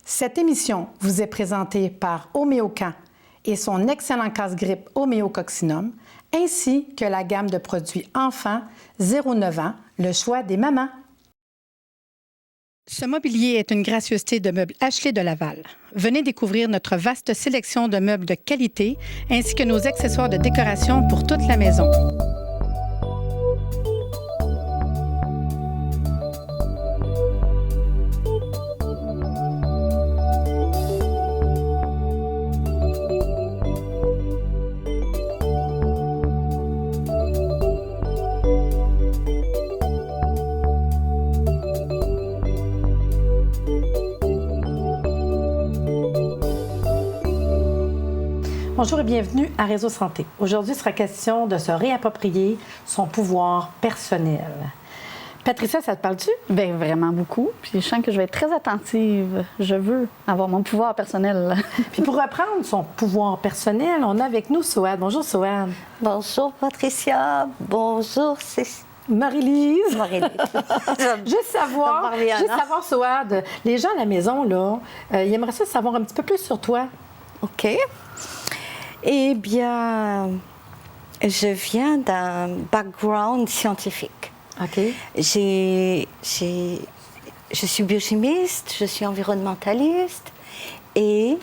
Cette émission vous est présentée par Homéocan et son excellent casse-grippe Homéococcinum, ainsi que la gamme de produits enfants 0-9 ans, le choix des mamans. Ce mobilier est une gracieuseté de meubles Ashley de Laval. Venez découvrir notre vaste sélection de meubles de qualité ainsi que nos accessoires de décoration pour toute la maison. Bonjour et bienvenue à Réseau Santé. Aujourd'hui, il sera question de se réapproprier son pouvoir personnel. Patricia, ça te parle-tu? Bien, vraiment beaucoup. Puis je sens que je vais être très attentive. Je veux avoir mon pouvoir personnel. Puis pour reprendre son pouvoir personnel, on a avec nous Sohad. Bonjour Sohad. Bonjour Patricia. Bonjour Marie-Lise. Marie-Lise. Juste savoir, Sohad, les gens à la maison, là, ils aimeraient ça savoir un petit peu plus sur toi. OK. Eh bien, je viens d'un background scientifique. OK. Je suis biochimiste, je suis environnementaliste et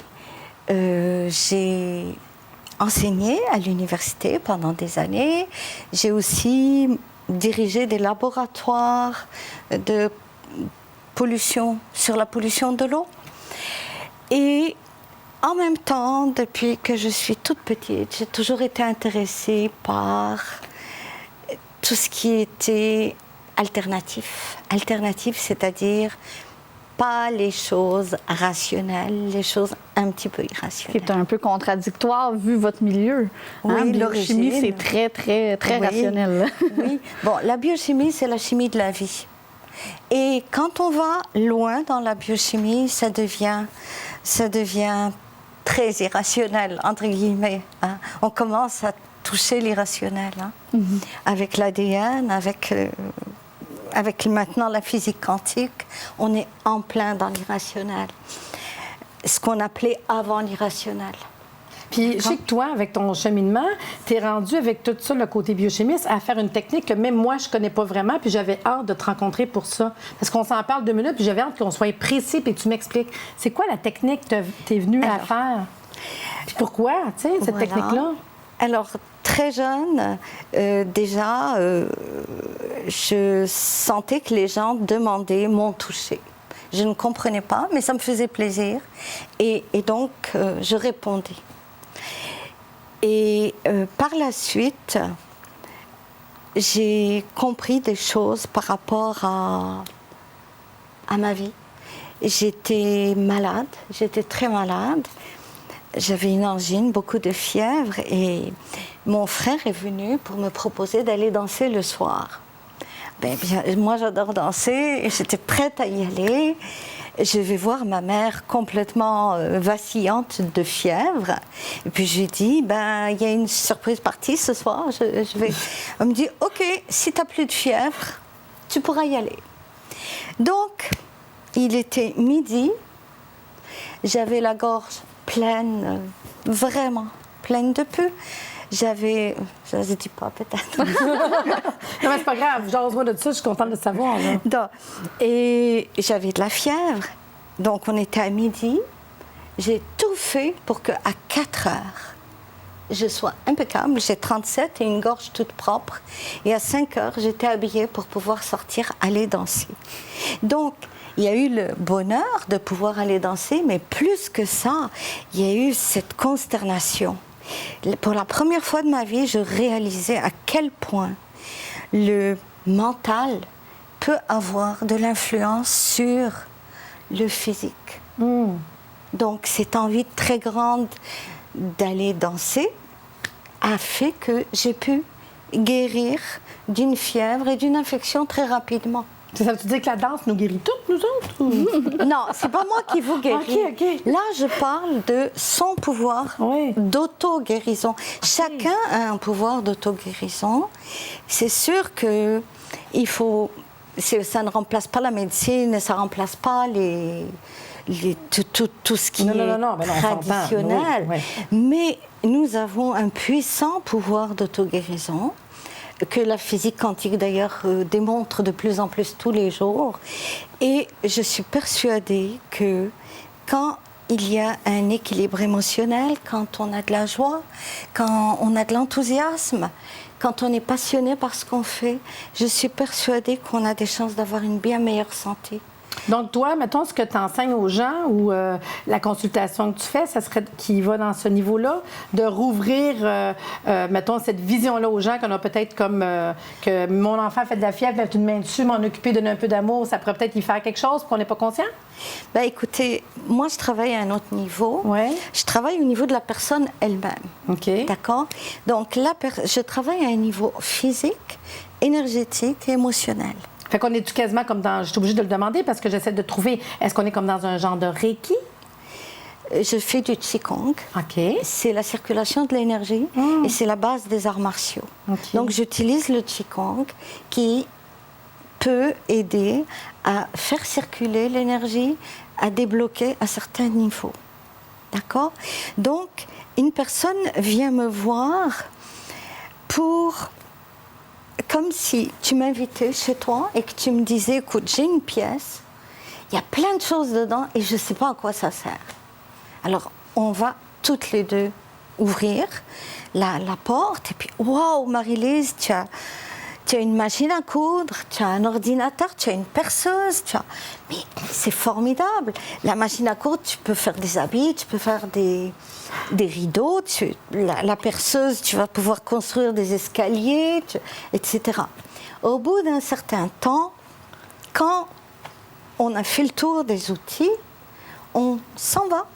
j'ai enseigné à l'université pendant des années. J'ai aussi dirigé des laboratoires de pollution, sur la pollution de l'eau. Et en même temps, depuis que je suis toute petite, j'ai toujours été intéressée par tout ce qui était alternatif. Alternatif, c'est-à-dire pas les choses rationnelles, les choses un petit peu irrationnelles. C'est un peu contradictoire vu votre milieu. Oui, la biochimie, c'est très oui. rationnel. Oui. Bon, la biochimie, c'est la chimie de la vie. Et quand on va loin dans la biochimie, ça devient très irrationnel, entre guillemets. Hein. On commence à toucher l'irrationnel, hein. Avec l'ADN, avec maintenant la physique quantique, on est en plein dans l'irrationnel. Ce qu'on appelait avant l'irrationnel. Puis, je sais que toi, avec ton cheminement, tu es rendu avec tout ça, le côté biochimiste, à faire une technique que même moi, je ne connais pas vraiment, puis j'avais hâte de te rencontrer pour ça. Parce qu'on s'en parle 2 minutes, puis j'avais hâte qu'on soit précis, puis que tu m'expliques. C'est quoi la technique que tu es venue à faire? Puis pourquoi, tu sais, cette technique-là? Alors, très jeune, déjà, je sentais que les gens demandaient mon toucher. Je ne comprenais pas, mais ça me faisait plaisir. Et donc, je répondais. Et par la suite, j'ai compris des choses par rapport à ma vie. J'étais malade, j'étais très malade. J'avais une angine, beaucoup de fièvre et mon frère est venu pour me proposer d'aller danser le soir. Ben, bien, moi, j'adore danser et j'étais prête à y aller. Je vais voir ma mère complètement vacillante de fièvre. Et puis je lui dis, ben, il y a une surprise partie ce soir. Je vais... Elle me dit, OK, si tu n'as plus de fièvre, tu pourras y aller. Donc, il était midi. J'avais la gorge pleine, vraiment pleine de pus. J'avais... Je ne dis pas, peut-être. Non, mais c'est pas grave. J'ose-moi de ça, je suis contente de savoir. Donc, et j'avais de la fièvre. Donc, on était à midi. J'ai tout fait pour qu'à 4 heures, je sois impeccable. J'ai 37 et une gorge toute propre. Et à 5 heures, j'étais habillée pour pouvoir sortir, aller danser. Donc, il y a eu le bonheur de pouvoir aller danser, mais plus que ça, il y a eu cette consternation. Pour la première fois de ma vie, je réalisais à quel point le mental peut avoir de l'influence sur le physique. Donc, cette envie très grande d'aller danser a fait que j'ai pu guérir d'une fièvre et d'une infection très rapidement. Ça veut dire que la danse nous guérit toutes, nous autres? Ou... Non, c'est pas moi qui vous guéris. OK. Là, je parle de son pouvoir d'auto-guérison. Chacun a un pouvoir d'auto-guérison. C'est sûr que il faut... Ça ne remplace pas la médecine, ça ne remplace pas tout ce qui Non, est on s'entend. traditionnel. Oui. Mais nous avons un puissant pouvoir d'auto-guérison que la physique quantique d'ailleurs démontre de plus en plus tous les jours. Et je suis persuadée que quand il y a un équilibre émotionnel, quand on a de la joie, quand on a de l'enthousiasme, quand on est passionné par ce qu'on fait, je suis persuadée qu'on a des chances d'avoir une bien meilleure santé. Donc, toi, mettons, ce que tu enseignes aux gens ou la consultation que tu fais, ça serait qui va dans ce niveau-là, de rouvrir, mettons, cette vision-là aux gens qu'on a peut-être comme que mon enfant fait de la fièvre, mettre une main dessus, m'en occuper, donner un peu d'amour, ça pourrait peut-être y faire quelque chose, puis qu'on n'est pas conscient? Ben, écoutez, moi, je travaille à un autre niveau. Ouais. Je travaille au niveau de la personne elle-même. OK. D'accord? Donc, je travaille à un niveau physique, énergétique et émotionnel. Fait qu'on est-tu quasiment comme dans... Je suis obligée de le demander parce que j'essaie de trouver... Est-ce qu'on est comme dans un genre de Reiki? Je fais du Qigong. OK. C'est la circulation de l'énergie et c'est la base des arts martiaux. OK. Donc, j'utilise le Qigong qui peut aider à faire circuler l'énergie, à débloquer à certains niveaux. D'accord? Donc, une personne vient me voir comme si tu m'invitais chez toi et que tu me disais, écoute, j'ai une pièce, il y a plein de choses dedans et je ne sais pas à quoi ça sert. Alors, on va toutes les deux ouvrir la porte et puis, waouh, Marie-Lise, tu as une machine à coudre, tu as un ordinateur, tu as une perceuse, mais c'est formidable. La machine à coudre, tu peux faire des habits, tu peux faire des rideaux, la perceuse, tu vas pouvoir construire des escaliers, etc. Au bout d'un certain temps, quand on a fait le tour des outils, on s'en va.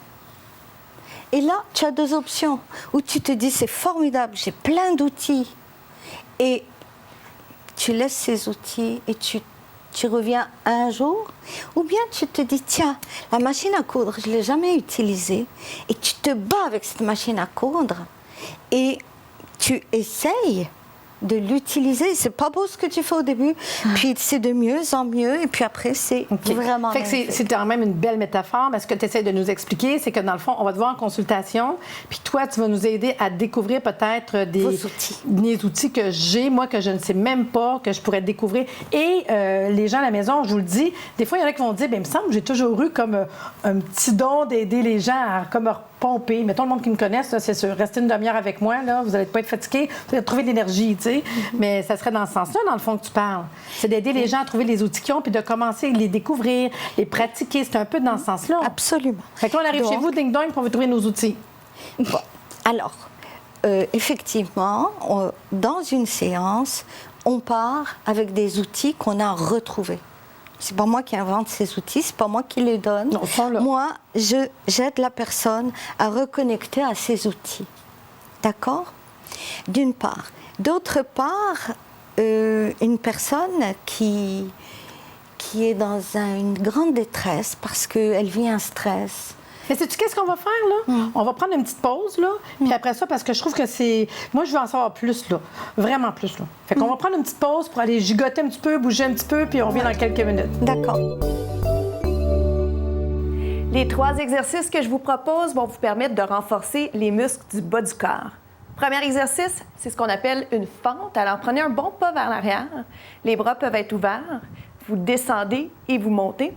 Et là, tu as deux options. Où tu te dis, c'est formidable, j'ai plein d'outils. Et tu laisses ces outils et tu reviens un jour, ou bien tu te dis, tiens, la machine à coudre, je ne l'ai jamais utilisée, et tu te bats avec cette machine à coudre, et tu essayes de l'utiliser. C'est pas beau ce que tu fais au début, puis c'est de mieux en mieux, et puis après, c'est vraiment... Fait que c'est quand même une belle métaphore, mais ce que tu essaies de nous expliquer, c'est que dans le fond, on va te voir en consultation, puis toi, tu vas nous aider à découvrir peut-être des outils que j'ai, moi, que je ne sais même pas, que je pourrais découvrir. Et les gens à la maison, je vous le dis, des fois, il y en a qui vont dire, bien, il me semble que j'ai toujours eu comme un petit don d'aider les gens à comme pomper. Mettons, le monde qui me connaisse, là, c'est sûr. Restez une demi-heure avec moi, là, vous n'allez pas être fatigué, vous allez trouver de l'énergie, tu sais. Mais ça serait dans ce sens-là, dans le fond, que tu parles. C'est d'aider les gens à trouver les outils qu'ils ont, puis de commencer à les découvrir, les pratiquer. C'est un peu dans ce sens-là. Absolument. Fait que là, on arrive chez vous, ding-dong, puis on veut trouver nos outils. Bon. Alors, effectivement, dans une séance, on part avec des outils qu'on a retrouvés. C'est pas moi qui invente ces outils, c'est pas moi qui les donne. Non, moi, j'aide la personne à reconnecter à ces outils. D'accord? D'une part. D'autre part, une personne qui est dans une grande détresse parce qu'elle vit un stress. Mais sais-tu qu'est-ce qu'on va faire, là? On va prendre une petite pause, là, puis après ça, parce que je trouve que c'est... Moi, je veux en savoir plus, là. Vraiment plus, là. Fait qu'on va prendre une petite pause pour aller gigoter un petit peu, bouger un petit peu, puis on revient dans quelques minutes. D'accord. Les 3 exercices que je vous propose vont vous permettre de renforcer les muscles du bas du corps. Premier exercice, c'est ce qu'on appelle une fente. Alors, prenez un bon pas vers l'arrière. Les bras peuvent être ouverts. Vous descendez et vous montez.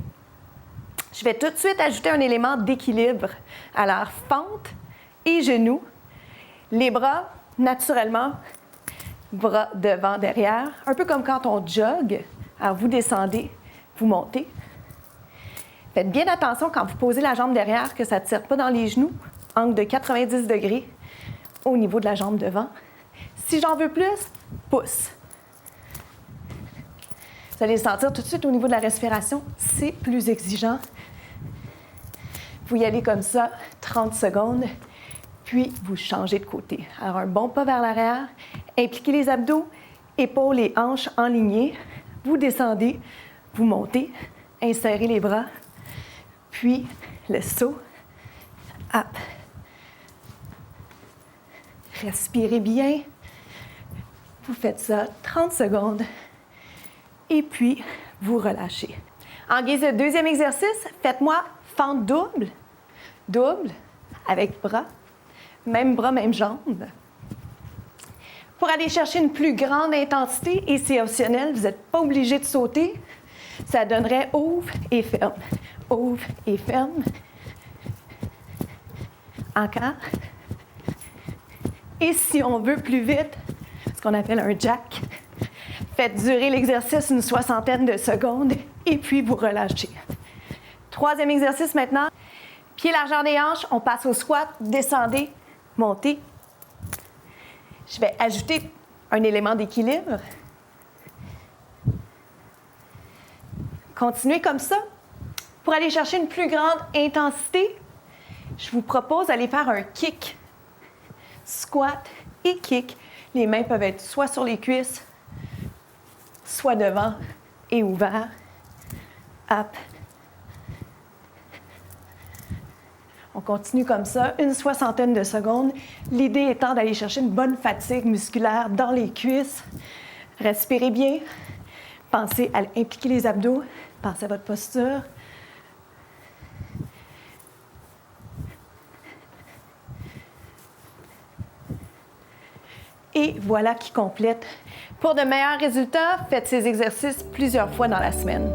Je vais tout de suite ajouter un élément d'équilibre. Alors, fente et genoux. Les bras, naturellement, bras devant, derrière. Un peu comme quand on jogue. Alors, vous descendez, vous montez. Faites bien attention quand vous posez la jambe derrière que ça ne tire pas dans les genoux. Angle de 90 degrés au niveau de la jambe devant. Si j'en veux plus, pouce. Vous allez le sentir tout de suite au niveau de la respiration. C'est plus exigeant. Vous y allez comme ça, 30 secondes, puis vous changez de côté. Alors, un bon pas vers l'arrière, impliquez les abdos, épaules et hanches en lignée. Vous descendez, vous montez, insérez les bras, puis le saut. Hop. Respirez bien. Vous faites ça 30 secondes. Et puis, vous relâchez. En guise de deuxième exercice, faites-moi fente double, double, avec bras, même jambe. Pour aller chercher une plus grande intensité, et c'est optionnel, vous n'êtes pas obligé de sauter, ça donnerait ouvre et ferme, ouvre et ferme. Encore. Et si on veut plus vite, ce qu'on appelle un jack, faites durer l'exercice une 60aine de secondes et puis vous relâchez. Troisième exercice maintenant. Pied largeur des hanches, on passe au squat, descendez, montez. Je vais ajouter un élément d'équilibre. Continuez comme ça. Pour aller chercher une plus grande intensité, je vous propose d'aller faire un kick. Squat et kick. Les mains peuvent être soit sur les cuisses, soit devant et ouvert. Up. On continue comme ça, une 60aine de secondes. L'idée étant d'aller chercher une bonne fatigue musculaire dans les cuisses. Respirez bien. Pensez à impliquer les abdos. Pensez à votre posture. Et voilà qui complète. Pour de meilleurs résultats, faites ces exercices plusieurs fois dans la semaine.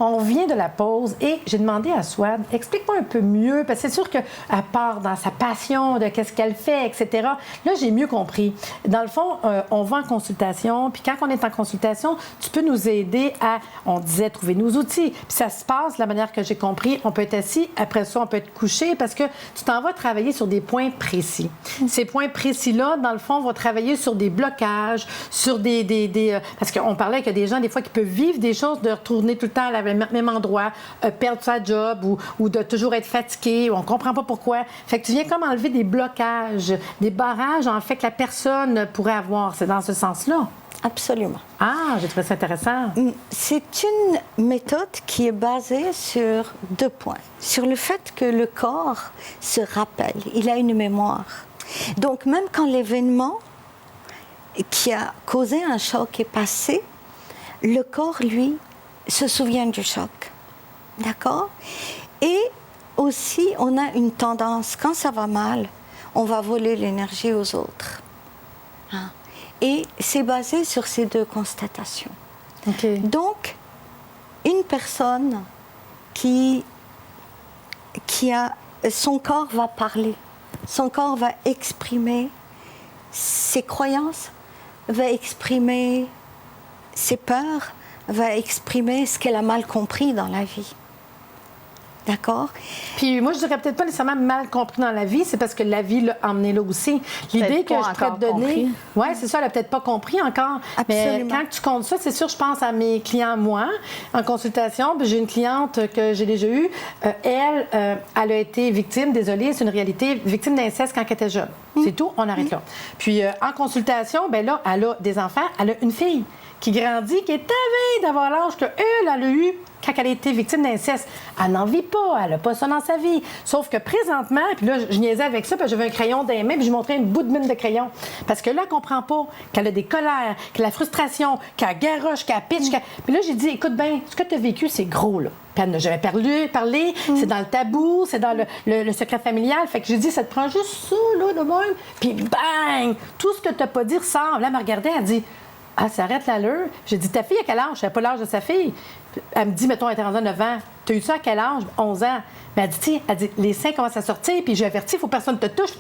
On revient de la pause et j'ai demandé à Swad, explique-moi un peu mieux, parce que c'est sûr qu'elle part dans sa passion de qu'est-ce qu'elle fait, etc. Là, j'ai mieux compris. Dans le fond, on va en consultation, puis quand on est en consultation, tu peux nous aider à, on disait, trouver nos outils. Puis ça se passe de la manière que j'ai compris. On peut être assis, après ça, on peut être couché, parce que tu t'en vas travailler sur des points précis. Ces points précis-là, dans le fond, vont travailler sur des blocages, sur parce qu'on parlait qu'il y a des gens, des fois, qui peuvent vivre des choses, de retourner tout le temps à la même endroit, perdre sa job ou de toujours être fatigué, on ne comprend pas pourquoi. Fait que tu viens comme enlever des blocages, des barrages, en fait, que la personne pourrait avoir. C'est dans ce sens-là? Absolument. Ah, j'ai trouvé ça intéressant. C'est une méthode qui est basée sur 2 points. Sur le fait que le corps se rappelle, il a une mémoire. Donc, même quand l'événement qui a causé un choc est passé, le corps, lui, se souvient du choc. D'accord? Et aussi, on a une tendance, quand ça va mal, on va voler l'énergie aux autres. Hein? Et c'est basé sur ces 2 constatations. Okay. Donc, une personne qui a... Son corps va parler. Son corps va exprimer ses croyances, va exprimer ses peurs, va exprimer ce qu'elle a mal compris dans la vie. D'accord? Puis moi, je dirais peut-être pas nécessairement mal compris dans la vie, c'est parce que la vie l'a emmené là aussi. L'idée que je pourrais te donner... Oui, c'est ça, elle n'a peut-être pas compris encore. Absolument. Mais quand tu comptes ça, c'est sûr, je pense à mes clients, moi, en consultation. Puis j'ai une cliente que j'ai déjà eue. Elle a été victime, désolée, c'est une réalité, victime d'inceste quand elle était jeune. C'est tout, on arrête là. Puis en consultation, ben là, elle a des enfants, elle a une fille qui grandit, qui est avée d'avoir l'âge qu'elle a eu quand elle a été victime d'inceste. Elle n'en vit pas, elle n'a pas ça dans sa vie. Sauf que présentement, puis là, je niaisais avec ça, puis j'avais un crayon dans les mains, puis je montrais une bout de mine de crayon. Parce que là, elle ne comprend pas qu'elle a des colères, qu'elle a la frustration, qu'elle garoche, qu'elle pitch. Puis là, j'ai dit, écoute bien, ce que tu as vécu, c'est gros, là. Puis elle n'a jamais parlé, c'est dans le tabou, c'est dans le secret familial. Fait que j'ai dit, ça te prend juste ça, là, de même. Puis bang! Tout ce que tu n'as pas dit ressort. Là, elle me regardait, elle dit, ah, ça arrête l'allure. J'ai dit, ta fille, à quel âge? Je ne savais pas l'âge de sa fille. Elle me dit, mettons, elle était rendue à 9 ans. Tu as eu ça à quel âge? 11 ans. Mais elle dit, tiens, les seins commencent à sortir, puis j'ai averti, il ne faut que personne te touche.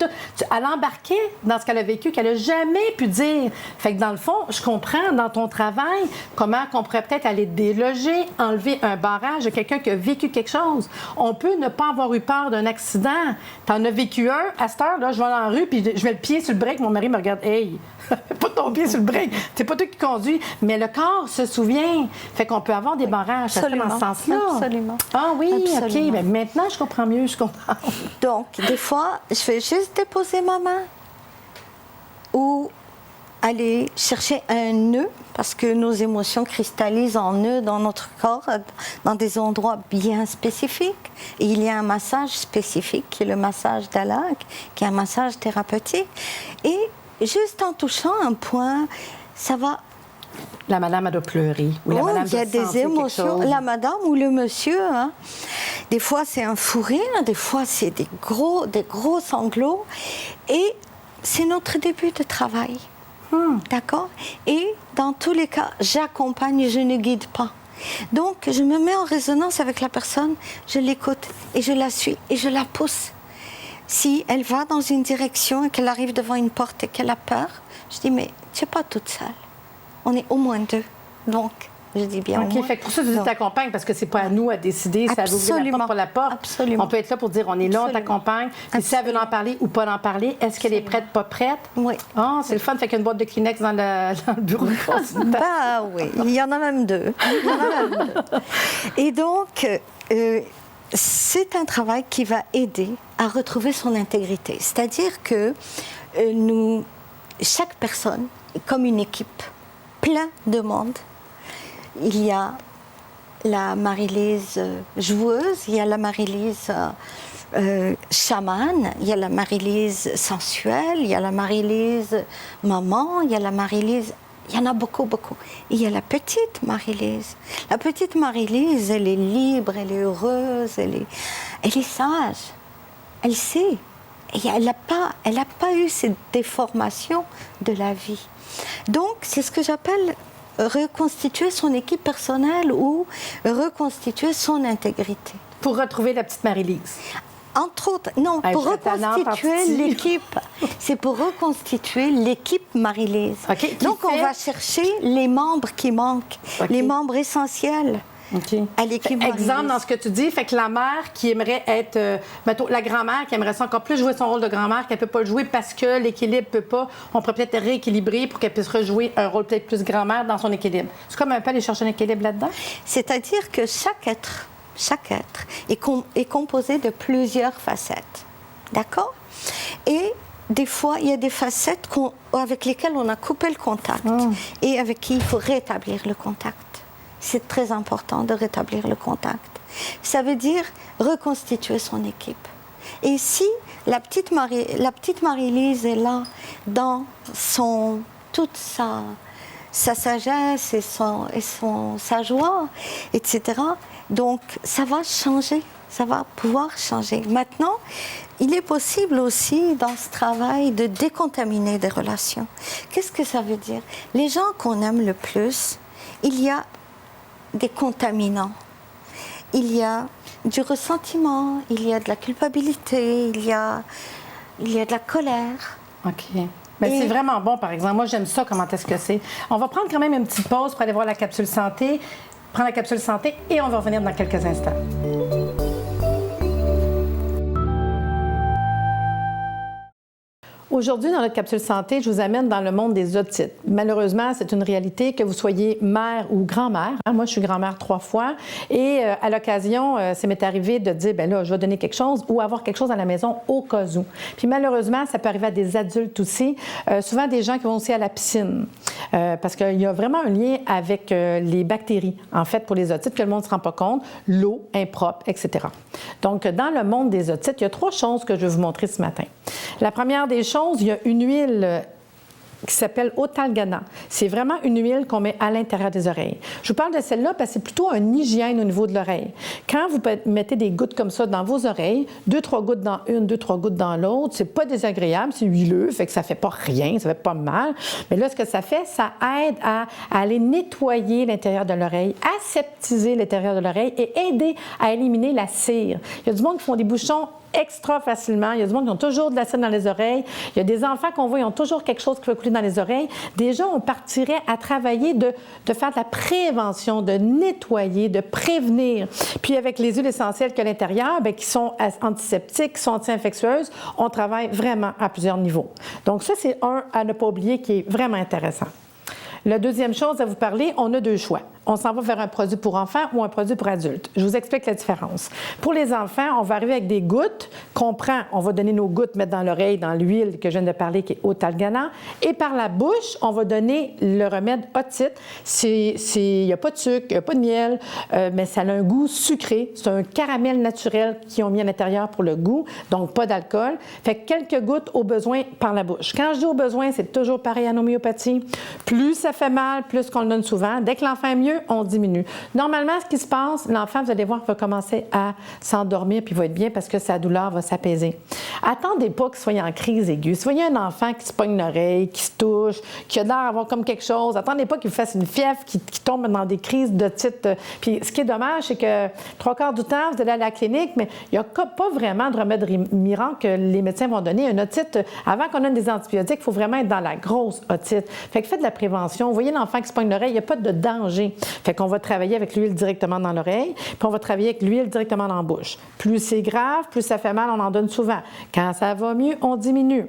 Elle embarquait dans ce qu'elle a vécu, qu'elle n'a jamais pu dire. Fait que dans le fond, je comprends dans ton travail comment on pourrait peut-être aller déloger, enlever un barrage de quelqu'un qui a vécu quelque chose. On peut ne pas avoir eu peur d'un accident. Tu en as vécu un, à cette heure, là, je vais dans la rue, puis je mets le pied sur le break, mon mari me regarde, hey, pas ton pied sur le break, c'est pas toi qui conduis. Mais le corps se souvient. Fait qu'on peut avoir des barrages. Absolument. Ça se fait dans ce sens-là. Absolument. Ah oui, Absolument. OK. Mais maintenant, je comprends mieux, je comprends. Donc, des fois, je vais juste déposer ma main ou aller chercher un nœud, parce que nos émotions cristallisent en nœuds dans notre corps, dans des endroits bien spécifiques. Et il y a un massage spécifique, qui est le massage d'Alak, qui est un massage thérapeutique. Et juste en touchant un point, ça va La madame, elle doit pleurer. Ou la madame il y a doit des sentir quelque émotions. chose. La madame ou le monsieur, hein, des fois c'est un fou rire, des fois c'est des gros sanglots. Et c'est notre début de travail. D'accord? Et dans tous les cas, j'accompagne, je ne guide pas. Donc, je me mets en résonance avec la personne, je l'écoute et je la suis et je la pousse. Si elle va dans une direction et qu'elle arrive devant une porte et qu'elle a peur, je dis, mais tu n'es pas toute seule. On est au moins deux. Donc, je dis bien au OK, moins. fait que pour ça, tu t'accompagnes parce que c'est pas à nous à décider si elle veut ouvrir la porte pour la porte. Absolument. On peut être là pour dire, on est là, on t'accompagne. Puis si elle veut en parler ou pas en parler, est-ce qu'elle est prête, pas prête? Oui. Ah, c'est le fun. Fait qu'il y a une boîte de Kleenex dans le bureau de consultation. Bah oui, il y en a même deux. Et donc, c'est un travail qui va aider à retrouver son intégrité. C'est-à-dire que chaque personne est comme une équipe, plein de monde. Il y a la Marie-Lise joueuse, il y a la Marie-Lise chamane, il y a la Marie-Lise sensuelle, il y a la Marie-Lise maman, il y a la Marie-Lise... Il y en a beaucoup, beaucoup. Et il y a la petite Marie-Lise. La petite Marie-Lise, elle est libre, elle est heureuse, elle est sage. Elle sait. Et elle n'a pas eu cette déformation de la vie. Donc, c'est ce que j'appelle reconstituer son équipe personnelle ou reconstituer son intégrité. Pour retrouver la petite Marie-Lise. Entre autres, non, pour reconstituer l'équipe. C'est pour reconstituer l'équipe Marie-Lise. Okay, donc, on va chercher les membres qui manquent, les membres essentiels à l'équipe Marie-Lise. Exemple dans ce que tu dis, fait que la mère qui aimerait être, mettons, la grand-mère qui aimerait ça encore plus jouer son rôle de grand-mère, qu'elle ne peut pas le jouer parce que l'équilibre ne peut pas, on pourrait peut-être rééquilibrer pour qu'elle puisse rejouer un rôle peut-être plus grand-mère dans son équilibre. C'est comme un peu aller chercher un équilibre là-dedans? C'est-à-dire que chaque être est composé de plusieurs facettes. D'accord? Et des fois, il y a des facettes avec lesquelles on a coupé le contact et avec qui il faut rétablir le contact. C'est très important de rétablir le contact. Ça veut dire reconstituer son équipe. Et si la petite Marie-Lise est là dans toute sa sagesse et sa joie, etc., donc, ça va changer, ça va pouvoir changer. Maintenant, il est possible aussi, dans ce travail, de décontaminer des relations. Qu'est-ce que ça veut dire? Les gens qu'on aime le plus, il y a des contaminants. Il y a du ressentiment, il y a de la culpabilité, il y a de la colère. OK. Mais c'est vraiment bon, par exemple. Moi, j'aime ça, comment est-ce que c'est. On va prendre quand même une petite pause pour aller voir la capsule santé. Prendre la capsule santé et on va revenir dans quelques instants. Aujourd'hui, dans notre capsule santé, je vous amène dans le monde des otites. Malheureusement, c'est une réalité que vous soyez mère ou grand-mère. Moi, je suis grand-mère 3 fois. Et à l'occasion, ça m'est arrivé de dire, bien là, je vais donner quelque chose ou avoir quelque chose à la maison au cas où. Puis malheureusement, ça peut arriver à des adultes aussi. Souvent, des gens qui vont aussi à la piscine. Parce qu'il y a vraiment un lien avec les bactéries, en fait, pour les otites, que le monde ne se rend pas compte. L'eau impropre, etc. Donc, dans le monde des otites, il y a 3 choses que je vais vous montrer ce matin. La première des choses, il y a une huile qui s'appelle Otalgana. C'est vraiment une huile qu'on met à l'intérieur des oreilles. Je vous parle de celle-là parce que c'est plutôt une hygiène au niveau de l'oreille. Quand vous mettez des gouttes comme ça dans vos oreilles, 2-3 gouttes dans une, 2-3 gouttes dans l'autre, c'est pas désagréable, c'est huileux, fait que ça fait pas rien, ça fait pas mal. Mais là, ce que ça fait, ça aide à aller nettoyer l'intérieur de l'oreille, aseptiser l'intérieur de l'oreille et aider à éliminer la cire. Il y a du monde qui font des bouchons extra facilement. Il y a du monde qui ont toujours de la cire dans les oreilles. Il y a des enfants qu'on voit, ils ont toujours quelque chose qui va couler dans les oreilles. Déjà, on partirait à travailler de faire de la prévention, de nettoyer, de prévenir. Puis avec les huiles essentielles qu'il y a à l'intérieur, bien, qui sont antiseptiques, qui sont anti-infectieuses, on travaille vraiment à plusieurs niveaux. Donc ça, c'est un à ne pas oublier qui est vraiment intéressant. La deuxième chose à vous parler, on a 2 choix. on s'en va vers un produit pour enfants ou un produit pour adultes. Je vous explique la différence. Pour les enfants, on va arriver avec des gouttes qu'on prend, on va donner nos gouttes, mettre dans l'oreille, dans l'huile que je viens de parler, qui est Otalgana, et par la bouche, on va donner le remède otite. Il n'y a pas de sucre, il n'y a pas de miel, mais ça a un goût sucré. C'est un caramel naturel qu'ils ont mis à l'intérieur pour le goût, donc pas d'alcool. Fait que quelques gouttes au besoin par la bouche. Quand je dis au besoin, c'est toujours pareil en homéopathie. Plus ça fait mal, plus qu'on le donne souvent. Dès que l'enfant est mieux, on diminue. Normalement, ce qui se passe, l'enfant, vous allez voir, va commencer à s'endormir puis va être bien parce que sa douleur va s'apaiser. Attendez pas qu'il soit en crise aiguë. Si vous voyez un enfant qui se pogne l'oreille, qui se touche, qui a l'air d'avoir comme quelque chose, attendez pas qu'il vous fasse une fièvre, qui tombe dans des crises d'otite. Puis ce qui est dommage, c'est que 3/4 du temps, vous allez à la clinique, mais il n'y a pas vraiment de remède miracle que les médecins vont donner. Une otite, avant qu'on donne des antibiotiques, il faut vraiment être dans la grosse otite. Fait que faites de la prévention. Vous voyez l'enfant qui se pogne l'oreille, il n'y a pas de danger. Fait qu'on va travailler avec l'huile directement dans l'oreille, puis on va travailler avec l'huile directement dans la bouche. Plus c'est grave, plus ça fait mal, on en donne souvent. Quand ça va mieux, on diminue.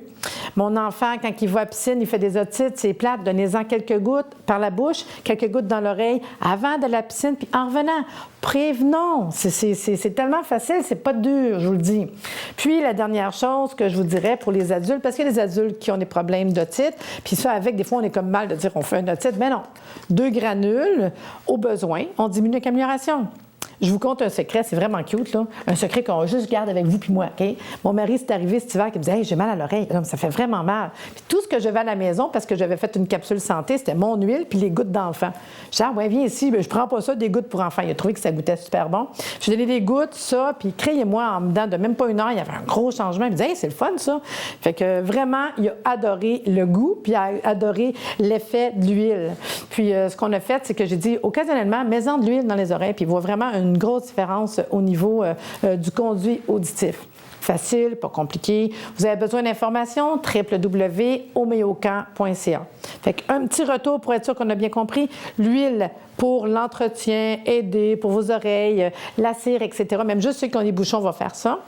Mon enfant, quand il va à la piscine, il fait des otites, c'est plate, donnez-en quelques gouttes par la bouche, quelques gouttes dans l'oreille avant de la piscine, puis en revenant. Prévenons. C'est tellement facile, c'est pas dur, je vous le dis. Puis, la dernière chose que je vous dirais pour les adultes, parce qu'il y a des adultes qui ont des problèmes d'otite, puis ça, avec, des fois, on est comme mal de dire on fait un otite, mais non. 2 granules, au besoin, on diminue avec amélioration. Je vous conte un secret, c'est vraiment cute, là. Un secret qu'on juste garde avec vous puis moi, OK? Mon mari, c'est arrivé cet hiver, qui me disait « Hey, j'ai mal à l'oreille. » Ça fait vraiment mal. Puis tout ce que j'avais à la maison, parce que j'avais fait une capsule santé, c'était mon huile puis les gouttes d'enfant. Je dis « Ah, ouais, viens ici. Bien, je prends pas ça, des gouttes pour enfants. » Il a trouvé que ça goûtait super bon. J'ai donné des gouttes, ça, puis créez-moi en dedans de même pas 1 heure, il y avait un gros changement. Il me disait « Hey, c'est le fun, ça. » Fait que vraiment, il a adoré le goût puis il a adoré l'effet de l'huile. Puis ce qu'on a fait, c'est que j'ai dit occasionnellement, mets-en de l'huile dans les oreilles, puis il voit vraiment une grosse différence au niveau du conduit auditif. Facile, pas compliqué. Vous avez besoin d'informations, www.homeocan.ca. Fait qu'un petit retour pour être sûr qu'on a bien compris. L'huile pour l'entretien, aider, pour vos oreilles, la cire, etc. Même juste ceux qui ont des bouchons vont faire ça.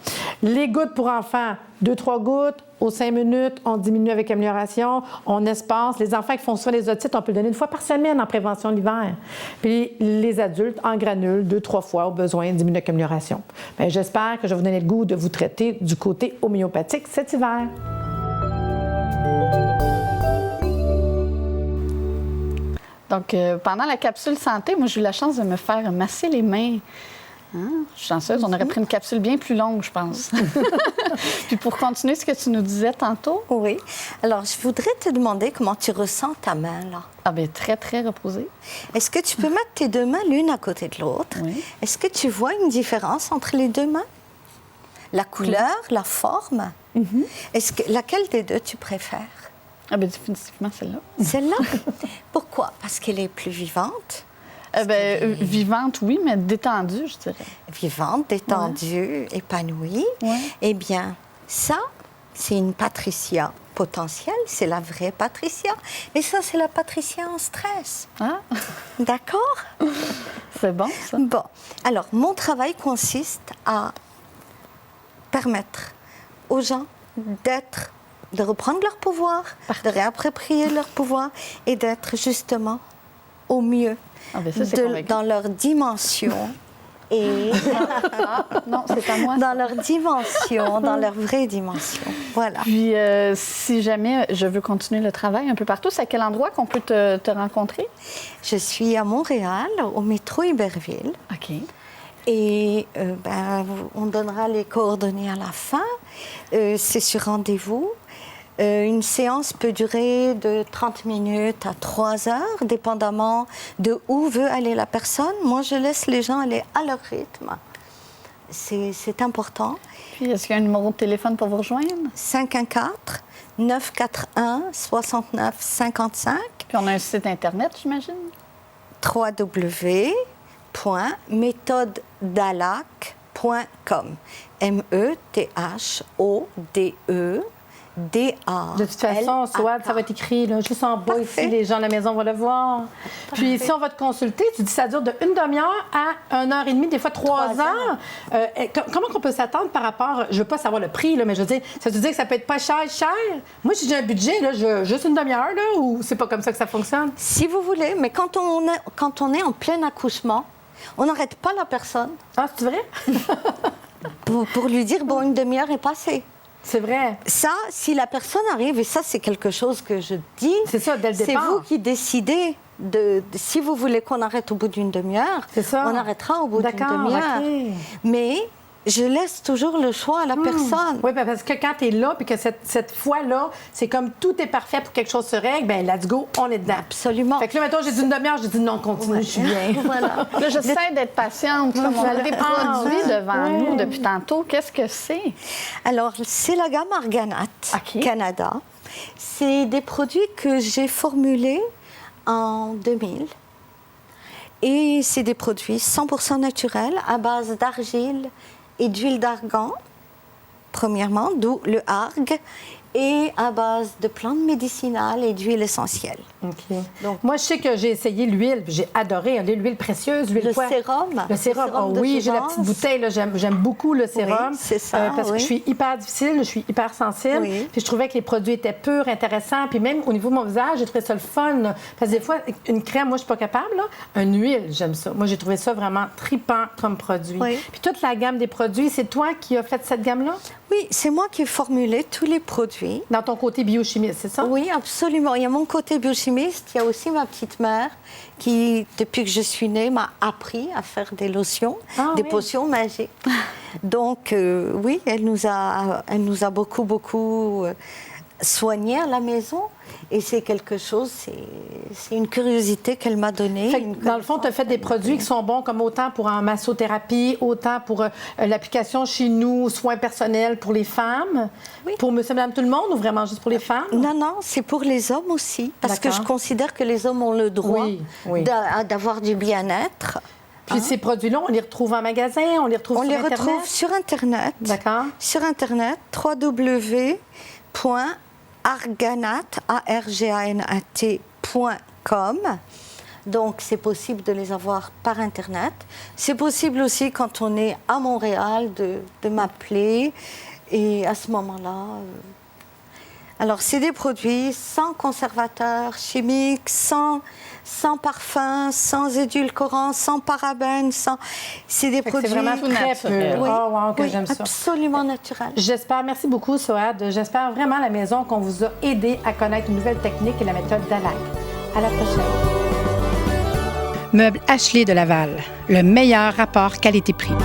Les gouttes pour enfants, 2-3 gouttes. Aux 5 minutes, on diminue avec amélioration, on espace. Les enfants qui font ça, les otites, on peut le donner 1 fois par semaine en prévention l'hiver. Puis les adultes, en granules, 2-3 fois au besoin, diminue avec amélioration. Bien, j'espère que je vais vous donner le goût de vous traiter du côté homéopathique cet hiver. Donc, pendant la capsule santé, moi, j'ai eu la chance de me faire masser les mains. Hein? Je suis chanceuse, on aurait pris une capsule bien plus longue, je pense. Puis pour continuer ce que tu nous disais tantôt. Oui. Alors, je voudrais te demander comment tu ressens ta main, là. Ah bien, très, très reposée. Est-ce que tu peux mettre tes 2 mains l'une à côté de l'autre? Oui. Est-ce que tu vois une différence entre les 2 mains? La couleur, la forme? Laquelle des 2 tu préfères? Ah bien, définitivement celle-là. Celle-là? Pourquoi? Parce qu'elle est plus vivante? Vivante, oui, mais détendue, je dirais. Vivante, détendue, épanouie. Ouais. Eh bien, ça, c'est une Patricia potentielle, c'est la vraie Patricia. Et ça, c'est la Patricia en stress. Ah. D'accord? C'est bon, ça. Bon. Alors, mon travail consiste à permettre aux gens de reprendre leur pouvoir, de réapproprier leur pouvoir et d'être justement au mieux. Ah ben ça, dans leur dimension et non, c'est à moi. Dans leur dimension, dans leur vraie dimension. Voilà. Puis, si jamais je veux continuer le travail un peu partout, c'est à quel endroit qu'on peut te rencontrer? Je suis à Montréal, au métro Iberville. OK. Et on donnera les coordonnées à la fin. C'est sur rendez-vous. Une séance peut durer de 30 minutes à 3 heures, dépendamment de où veut aller la personne. Moi, je laisse les gens aller à leur rythme. C'est important. Puis, est-ce qu'il y a un numéro de téléphone pour vous rejoindre? 514-941-6955. Puis, on a un site Internet, j'imagine? www.methodedalac.com. METHODE De toute façon, Souad, ça va être écrit, là, juste en bas Parfait. ici, les gens à la maison vont le voir. Puis si on va te consulter, tu dis que ça dure de une demi-heure à 1h30, des fois 3 heures. Comment on peut s'attendre par rapport, je veux pas savoir le prix, là, mais je veux dire, ça veut dire que ça peut être pas cher? Moi, si j'ai un budget, là, juste une demi-heure, là, ou c'est pas comme ça que ça fonctionne? Si vous voulez, mais quand on est en plein accouchement, on n'arrête pas la personne Ah, c'est vrai? pour lui dire, bon, une demi-heure est passée. C'est vrai. Ça, si la personne arrive, et ça, c'est quelque chose que je dis, C'est ça, dès le c'est départ. vous qui décidez. Si vous voulez qu'on arrête au bout d'une demi-heure, C'est ça. on arrêtera au bout d'une D'accord, demi-heure. OK. Mais je laisse toujours le choix à la personne. Oui, parce que quand tu es là, puis que cette fois-là, c'est comme tout est parfait pour que quelque chose se règle, bien, let's go, on est dedans. Absolument. Fait que là, mettons, j'ai dit une demi-heure, j'ai dit non, continue, je suis bien. Voilà. Là, j'essaie d'être patiente. Comme on a des produits devant nous depuis tantôt. Qu'est-ce que c'est? Alors, c'est la gamme Arganat OK. Canada. C'est des produits que j'ai formulés en 2000. Et c'est des produits 100% naturels à base d'argile et d'huile d'argan, premièrement, d'où le arg, et à base de plantes médicinales et d'huile essentielle. OK. Donc, moi, je sais que j'ai essayé l'huile, puis j'ai adoré l'huile précieuse, l'huile Le quoi? sérum. Le sérum. Oh, de oui, j'ai la jouvence. petite bouteille, là, j'aime beaucoup le sérum. Oui, c'est ça, parce que oui. je suis hyper difficile, je suis hyper sensible. Oui. Puis je trouvais que les produits étaient purs, intéressants. Puis même au niveau de mon visage, j'ai trouvé ça le fun. Là. Parce que des fois, une crème, moi, je suis pas capable. Là. Une huile, j'aime ça. Moi, j'ai trouvé ça vraiment tripant comme produit. Oui. Puis toute la gamme des produits, c'est toi qui as fait cette gamme-là? Oui, c'est moi qui ai formulé tous les produits. Dans ton côté biochimiste, c'est ça? Oui, absolument. Il y a mon côté biochimiste. Il y a aussi ma petite mère qui, depuis que je suis née, m'a appris à faire des lotions, des oui. potions magiques. Donc, oui, elle nous a beaucoup soignés à la maison. Et c'est quelque chose, c'est une curiosité qu'elle m'a donnée. Fait que, dans le fond, tu as fait des produits qui sont bons comme autant pour en massothérapie, autant pour l'application chez nous, soins personnels pour les femmes, Oui. pour monsieur, madame, tout le monde ou vraiment juste pour les femmes? Non, c'est pour les hommes aussi. Parce que D'accord. je considère que les hommes ont le droit Oui. d'avoir du bien-être. Puis ces produits-là, on les retrouve en magasin, on les retrouve On sur les Internet? retrouve sur Internet. D'accord. Sur Internet, www.arganat.com. Donc, c'est possible de les avoir par Internet. C'est possible aussi, quand on est à Montréal, de m'appeler. Et à ce moment-là... Alors, c'est des produits sans conservateurs chimiques, sans parfum, sans édulcorants, sans parabènes, sans... C'est des Fait que produits... c'est vraiment tout très naturel. pur. Oui, Oh, wow, que oui, j'aime ça. absolument naturel. J'espère, merci beaucoup, Souad. J'espère vraiment à la maison qu'on vous a aidé à connaître une nouvelle technique et la méthode d'Alag. À la prochaine. Meubles Ashley de Laval, le meilleur rapport qualité-prix.